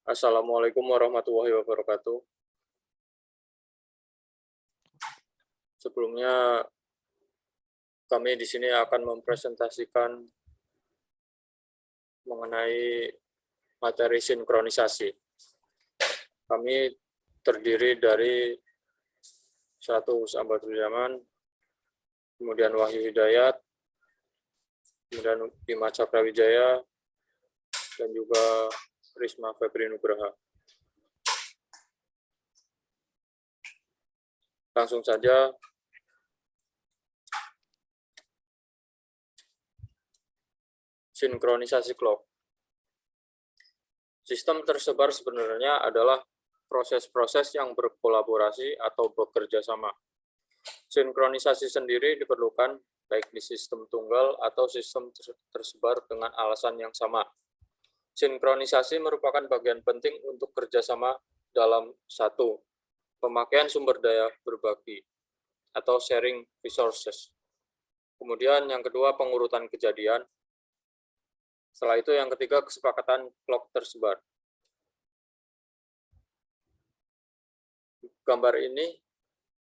Assalamualaikum warahmatullahi wabarakatuh. Sebelumnya, kami di sini akan mempresentasikan mengenai materi sinkronisasi. Kami terdiri dari satu Sambatul Zaman, kemudian Wahyu Hidayat, kemudian Bima Cakrawijaya, dan juga Risma Febri Nugraha. Langsung saja, sinkronisasi clock. Sistem tersebar sebenarnya adalah proses-proses yang berkolaborasi atau bekerja sama. Sinkronisasi sendiri diperlukan baik di sistem tunggal atau sistem tersebar dengan alasan yang sama. Sinkronisasi merupakan bagian penting untuk kerjasama dalam satu, pemakaian sumber daya berbagi atau sharing resources. Kemudian yang kedua, pengurutan kejadian. Setelah itu yang ketiga, kesepakatan clock tersebar. Gambar ini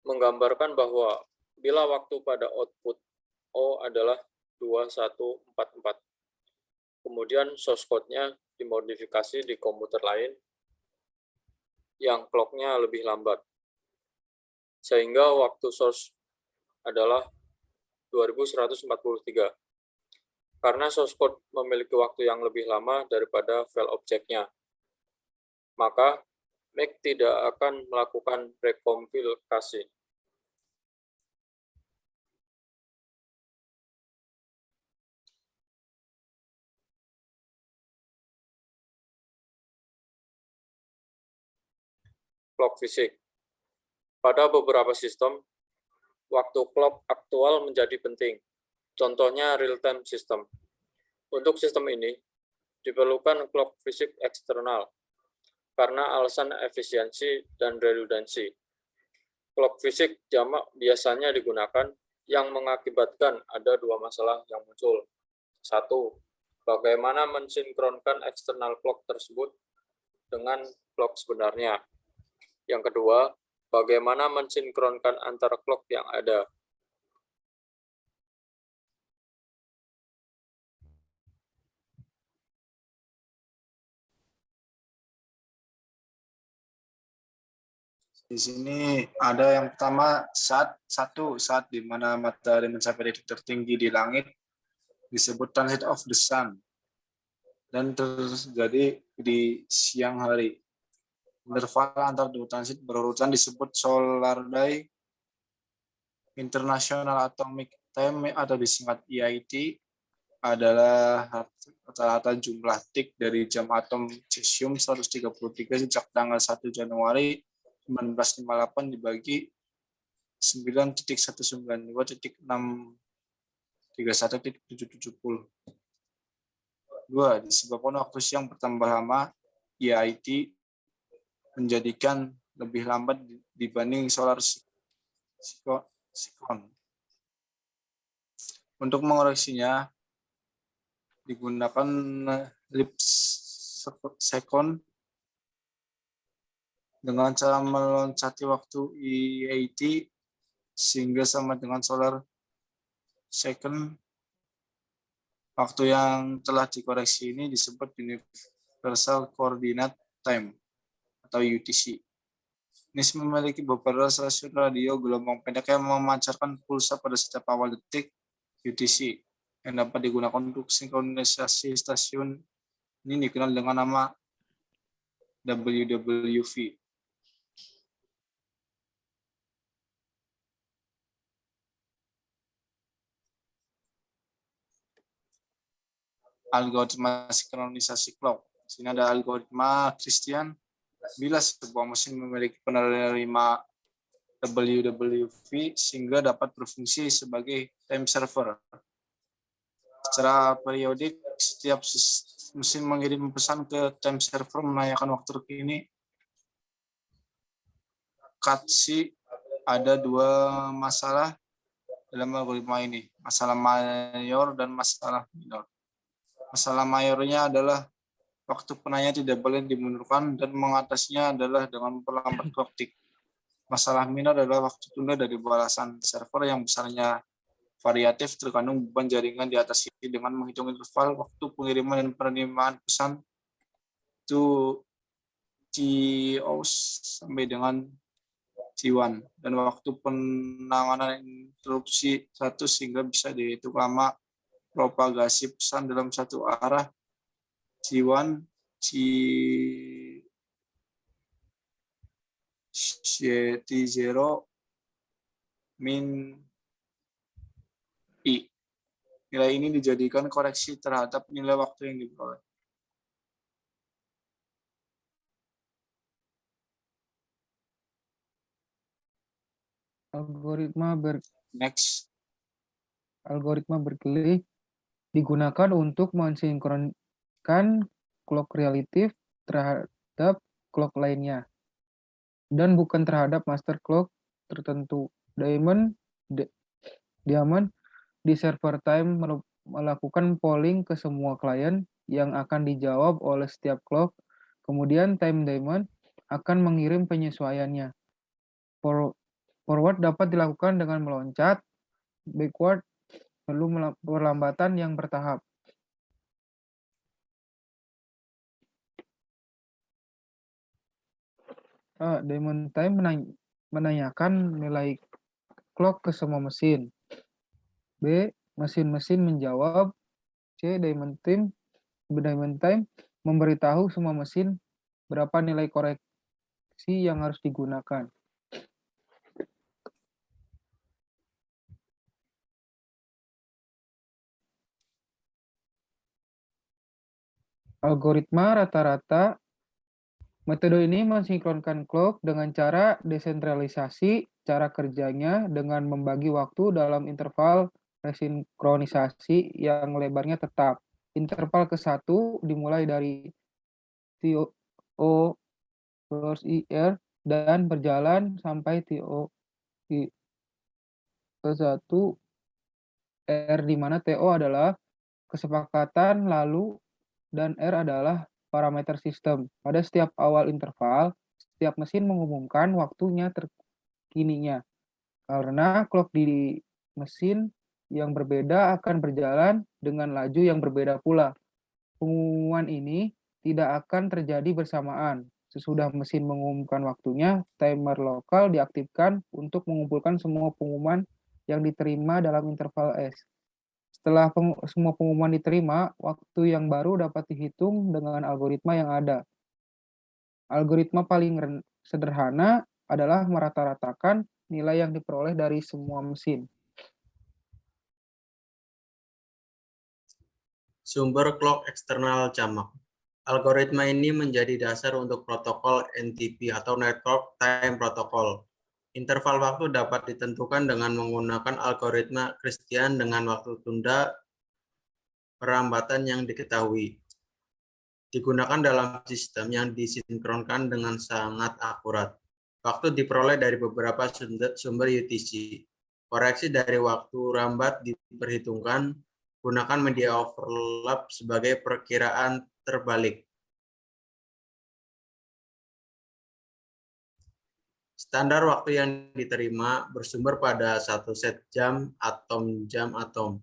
menggambarkan bahwa bila waktu pada output O adalah 2144, kemudian source code-nya dimodifikasi di komputer lain yang clock-nya lebih lambat, sehingga waktu source adalah 2143. Karena source code memiliki waktu yang lebih lama daripada file objeknya, maka Mac tidak akan melakukan rekompilasi. Clock fisik. Pada beberapa sistem, waktu clock aktual menjadi penting. Contohnya real-time system. Untuk sistem ini, diperlukan clock fisik eksternal karena alasan efisiensi dan redundansi. Clock fisik jamak biasanya digunakan yang mengakibatkan ada dua masalah yang muncul. Satu, bagaimana mensinkronkan eksternal clock tersebut dengan clock sebenarnya. Yang kedua, bagaimana mensinkronkan antara clock yang ada. Di sini ada yang pertama saat di mana matahari mencapai titik tertinggi di langit disebut transit of the sun dan terjadi di siang hari. Interval antar dua transit berurutan disebut solar day. International Atomic Time atau disingkat EIT adalah rata-rata jumlah tik dari jam atom cesium 133 sejak tanggal 1 Januari 1958 dibagi 9.192.631.770. 2. Disebabkan waktu siang bertambah lama, EIT menjadikan lebih lambat dibanding solar sikon. Untuk mengoreksinya, digunakan leap second dengan cara meloncati waktu EIT sehingga sama dengan solar second. Waktu yang telah dikoreksi ini disebut Universal Coordinate Time atau UTC. Ini memiliki beberapa stasiun radio gelombang pendek yang memancarkan pulsa pada setiap awal detik UTC yang dapat digunakan untuk sinkronisasi stasiun. Ini dikenal dengan nama WWV. Algoritma sinkronisasi clock. Di sini ada algoritma Christian. Bila sebuah mesin memiliki penerima WWV sehingga dapat berfungsi sebagai time server. Secara periodik, setiap mesin mengirim pesan ke time server menanyakan waktu terkini. Katsi ada dua masalah dalam algoritma ini, masalah mayor dan masalah minor. Masalah mayornya adalah waktu penanya tidak boleh dimundurkan dan mengatasinya adalah dengan memperlambat clock tick. Masalah minor adalah waktu tunda dari balasan server yang besarnya variatif tergantung beban jaringan di atas ini dengan menghitung interval waktu pengiriman dan penerimaan pesan to TOS sampai dengan T1 dan waktu penanganan interupsi 1 sehingga bisa dihitung lama propagasi pesan dalam satu arah T1 T0 min I. Nilai ini dijadikan koreksi terhadap nilai waktu yang diperoleh. Next. Algoritma Berkeley digunakan untuk mensinkronkan clock relatif terhadap clock lainnya dan bukan terhadap master clock tertentu. Diamond di server time melakukan polling ke semua klien yang akan dijawab oleh setiap clock. Kemudian time Diamond akan mengirim penyesuaiannya. Forward dapat dilakukan dengan meloncat, backward perlu perlambatan yang bertahap. Diamond time menanyakan nilai clock ke semua mesin. B. Mesin-mesin menjawab. C. Diamond time memberitahu semua mesin berapa nilai koreksi yang harus digunakan. Algoritma rata-rata. Metode ini mensinkronkan clock dengan cara desentralisasi. Cara kerjanya dengan membagi waktu dalam interval resinkronisasi yang lebarnya tetap. Interval ke-1 dimulai dari TO IR dan berjalan sampai TO ke-1 R, di mana TO adalah kesepakatan lalu dan R adalah parameter sistem. Pada setiap awal interval, setiap mesin mengumumkan waktunya terkininya. Karena clock di mesin yang berbeda akan berjalan dengan laju yang berbeda pula. Pengumuman ini tidak akan terjadi bersamaan. Sesudah mesin mengumumkan waktunya, timer lokal diaktifkan untuk mengumpulkan semua pengumuman yang diterima dalam interval S. Setelah semua pengumuman diterima, waktu yang baru dapat dihitung dengan algoritma yang ada. Algoritma paling sederhana adalah merata-ratakan nilai yang diperoleh dari semua mesin. Sumber clock eksternal jamak. Algoritma ini menjadi dasar untuk protokol NTP atau Network Time Protocol. Interval waktu dapat ditentukan dengan menggunakan algoritma Christian dengan waktu tunda perlambatan yang diketahui. Digunakan dalam sistem yang disinkronkan dengan sangat akurat. Waktu diperoleh dari beberapa sumber UTC. Koreksi dari waktu rambat diperhitungkan. Gunakan media overlap sebagai perkiraan terbalik. Standar waktu yang diterima bersumber pada satu set jam atom.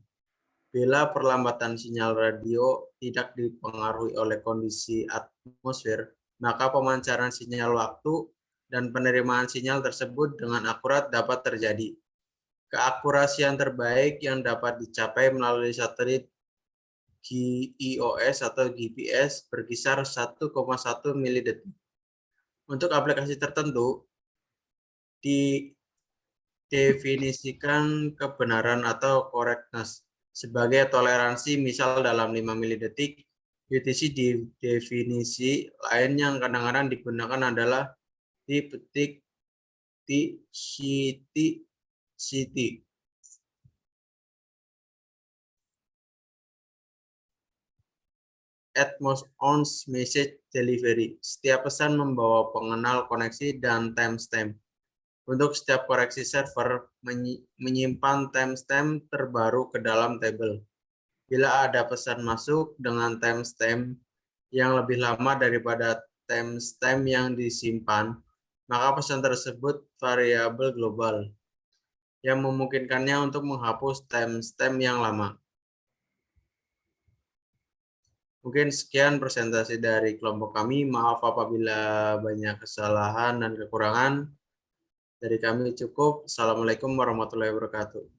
Bila perlambatan sinyal radio tidak dipengaruhi oleh kondisi atmosfer, maka pemancaran sinyal waktu dan penerimaan sinyal tersebut dengan akurat dapat terjadi. Keakurasian terbaik yang dapat dicapai melalui satelit GEOS atau GPS berkisar 1,1 milidetik. Untuk aplikasi tertentu, didefinisikan kebenaran atau correctness sebagai toleransi, misal dalam 5 milidetik. UTC di definisi lain yang kadang-kadang digunakan adalah CT. Atmos-on message delivery. Setiap pesan membawa pengenal koneksi dan timestamp. Untuk setiap koreksi server menyimpan timestamp terbaru ke dalam tabel. Bila ada pesan masuk dengan timestamp yang lebih lama daripada timestamp yang disimpan, maka pesan tersebut variabel global yang memungkinkannya untuk menghapus timestamp yang lama. Mungkin sekian presentasi dari kelompok kami. Maaf apabila banyak kesalahan dan kekurangan. Dari kami cukup. Assalamualaikum warahmatullahi wabarakatuh.